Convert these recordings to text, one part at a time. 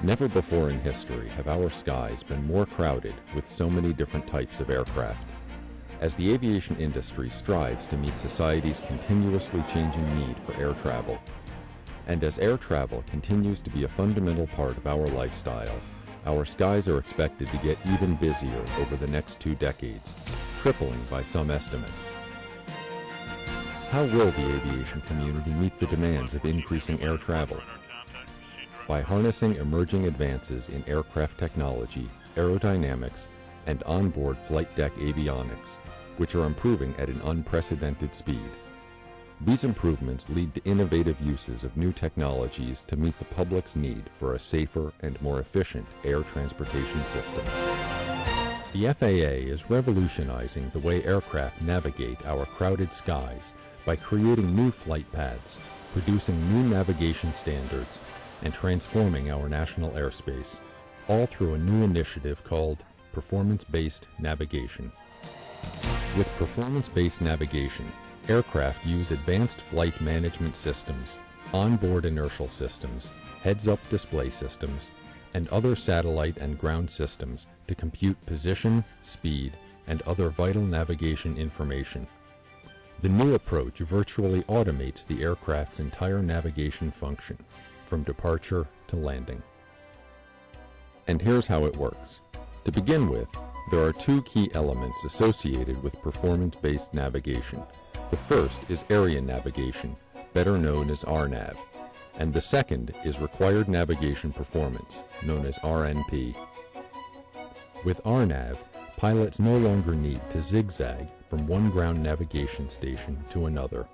Never before in history have our skies been more crowded with so many different types of aircraft. As the aviation industry strives to meet society's continuously changing need for air travel, and as air travel continues to be a fundamental part of our lifestyle, our skies are expected to get even busier over the next 2 decades, tripling by some estimates. How will the aviation community meet the demands of increasing air travel? By harnessing emerging advances in aircraft technology, aerodynamics, and onboard flight deck avionics, which are improving at an unprecedented speed. These improvements lead to innovative uses of new technologies to meet the public's need for a safer and more efficient air transportation system. The FAA is revolutionizing the way aircraft navigate our crowded skies by creating new flight paths, producing new navigation standards, and transforming our national airspace, all through a new initiative called Performance-Based Navigation. With performance-based navigation, aircraft use advanced flight management systems, onboard inertial systems, heads-up display systems, and other satellite and ground systems to compute position, speed, and other vital navigation information. The new approach virtually automates the aircraft's entire navigation function, from departure to landing. And here's how it works. To begin with, there are 2 key elements associated with performance-based navigation. The first is area navigation, better known as RNAV, and the second is required navigation performance, known as RNP. With RNAV, pilots no longer need to zigzag from one ground navigation station to another.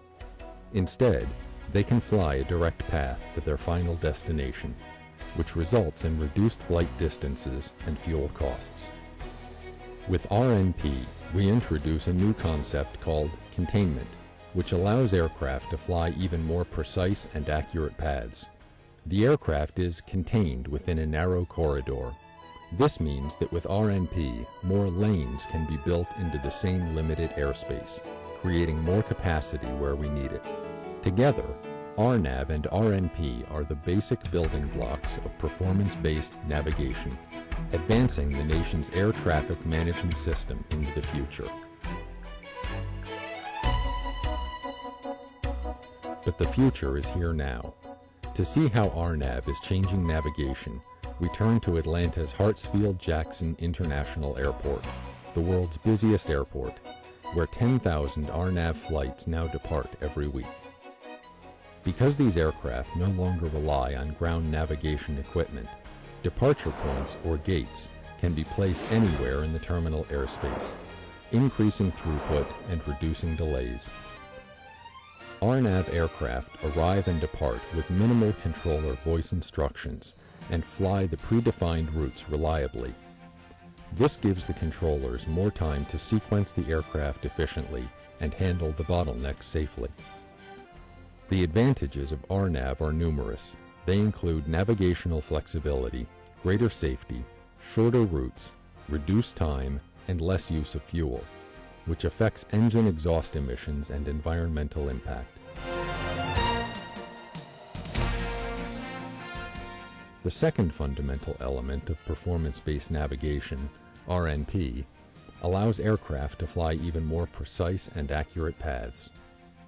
Instead, they can fly a direct path to their final destination, which results in reduced flight distances and fuel costs. With RNP, we introduce a new concept called containment, which allows aircraft to fly even more precise and accurate paths. The aircraft is contained within a narrow corridor. This means that with RNP, more lanes can be built into the same limited airspace, creating more capacity where we need it. Together, RNAV and RNP are the basic building blocks of performance-based navigation, advancing the nation's air traffic management system into the future. But the future is here now. To see how RNAV is changing navigation, we turn to Atlanta's Hartsfield-Jackson International Airport, the world's busiest airport, where 10,000 RNAV flights now depart every week. Because these aircraft no longer rely on ground navigation equipment, departure points or gates can be placed anywhere in the terminal airspace, increasing throughput and reducing delays. RNAV aircraft arrive and depart with minimal controller voice instructions and fly the predefined routes reliably. This gives the controllers more time to sequence the aircraft efficiently and handle the bottlenecks safely. The advantages of RNAV are numerous. They include navigational flexibility, greater safety, shorter routes, reduced time, and less use of fuel, which affects engine exhaust emissions and environmental impact. The second fundamental element of performance-based navigation, RNP, allows aircraft to fly even more precise and accurate paths.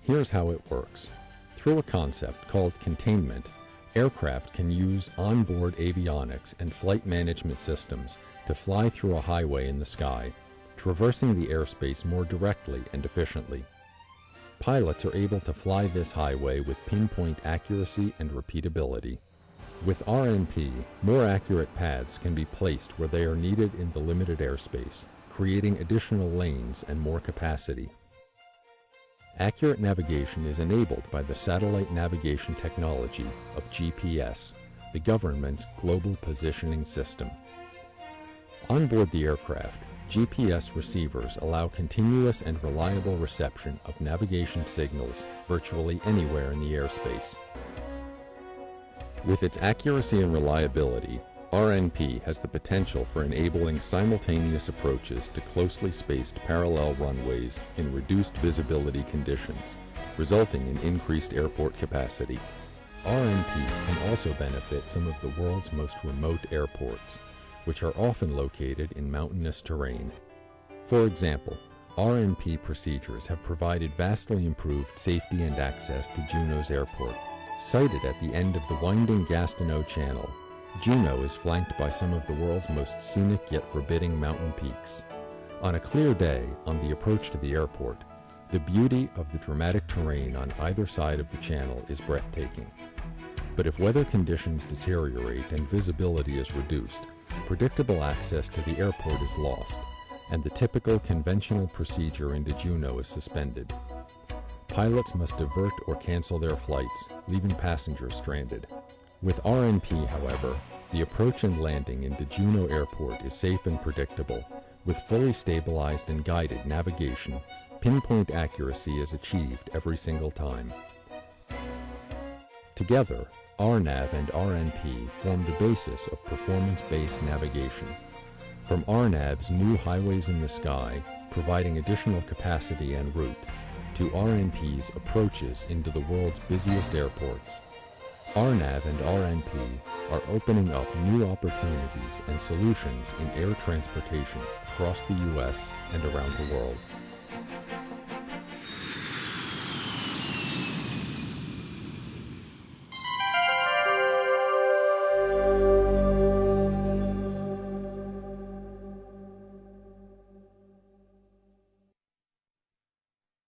Here's how it works. Through a concept called containment, aircraft can use onboard avionics and flight management systems to fly through a highway in the sky, traversing the airspace more directly and efficiently. Pilots are able to fly this highway with pinpoint accuracy and repeatability. With RNP, more accurate paths can be placed where they are needed in the limited airspace, creating additional lanes and more capacity. Accurate navigation is enabled by the satellite navigation technology of GPS, the government's global positioning system. On board the aircraft, GPS receivers allow continuous and reliable reception of navigation signals virtually anywhere in the airspace. With its accuracy and reliability, RNP has the potential for enabling simultaneous approaches to closely spaced parallel runways in reduced visibility conditions, resulting in increased airport capacity. RNP can also benefit some of the world's most remote airports, which are often located in mountainous terrain. For example, RNP procedures have provided vastly improved safety and access to Juneau's airport. Sited at the end of the winding Gastineau Channel, Juneau is flanked by some of the world's most scenic yet forbidding mountain peaks. On a clear day, on the approach to the airport, the beauty of the dramatic terrain on either side of the channel is breathtaking. But if weather conditions deteriorate and visibility is reduced, predictable access to the airport is lost, and the typical conventional procedure into Juneau is suspended. Pilots must divert or cancel their flights, leaving passengers stranded. With RNP, however, the approach and landing into Juneau Airport is safe and predictable. With fully stabilized and guided navigation, pinpoint accuracy is achieved every single time. Together, RNAV and RNP form the basis of performance-based navigation. From RNAV's new highways in the sky, providing additional capacity and route, to RNP's approaches into the world's busiest airports, RNAV and RNP are opening up new opportunities and solutions in air transportation across the U.S. and around the world.